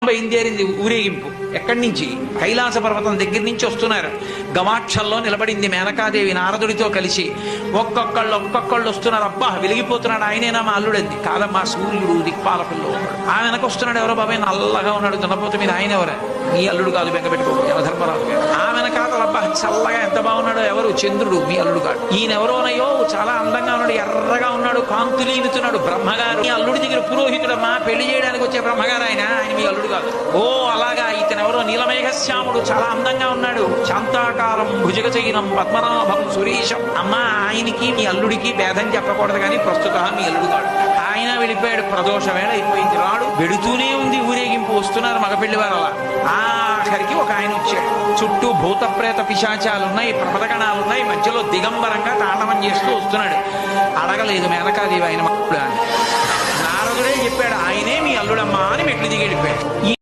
బయలుదేరింది ఊరేగింపు. ఎక్కడి నుంచి? కైలాస పర్వతం దగ్గర నుంచి వస్తున్నారు. గవాక్షంలో నిలబడింది మేనకాదేవి నారదుడితో కలిసి. ఒక్కొక్కళ్ళు వస్తున్నారు. అబ్బా వెలిగిపోతున్నాడు, ఆయనేనా మా అల్లుడంది. కాదమ్మా, సూర్యుడు దిక్పాలకుల్లో ఆ వెనక వస్తున్నాడు. ఎవరో బాబాయ్ నల్లగా ఉన్నాడు దున్నపోతు మీద, ఆయన ఎవరా? మీ అల్లుడు కాదు, బెంగ పెట్టుకోకు, యమధర్మరాజు గారు. ఆ వెనకాతల అబ్బా చల్లగా ఎంత బాగున్నాడో, ఎవరు? చంద్రుడు, మీ అల్లుడు కాదు. ఈయనెవరోనయ్యో చాలా అందంగా ఉన్నాడు, ఎర్రగా ఉన్నాడు, కాంతులీనుతున్నాడు, బ్రహ్మగారు. మీ అల్లుడి దగ్గర పురోహితుడమ్మా, పెళ్లి చేయడానికి వచ్చే బ్రహ్మగారు ఆయన మీ అల్లుడు కాదు. ఓ అలాగా, ఇతను ఎవరో నీలమేఘశ్యాముడు, చాలా అందంగా ఉన్నాడు, శాంతాకారం భుజగచైనం పద్మనాభం సురీశం. అమ్మా, ఆయనకి మీ అల్లుడికి భేదం చెప్పకూడదు కానీ ప్రస్తుత మీ అల్లుడు కాడు. ఆయన వెళ్ళిపోయాడు, ప్రదోష వేళ అయిపోయింది, రాడు. వెడుతూనే ఉంది ఊరేగింపు, వస్తున్నారు మగపెళ్లి వారు. అలా ఆఖరికి ఒక ఆయన వచ్చాడు. చుట్టూ భూత ప్రేత పిశాచాలున్నాయి, ప్రమదగణాలున్నాయి, మధ్యలో దిగంబరంగా తాండవం చేస్తూ వస్తున్నాడు. అడగలేదు మేనకాదేవి ఆయన మక్కుడు అని. నారదుడే చెప్పాడు, ఆయనే మీ అల్లుడమ్మా అని మెట్లు దిగి వెళ్ళిపోయాడు. ఈ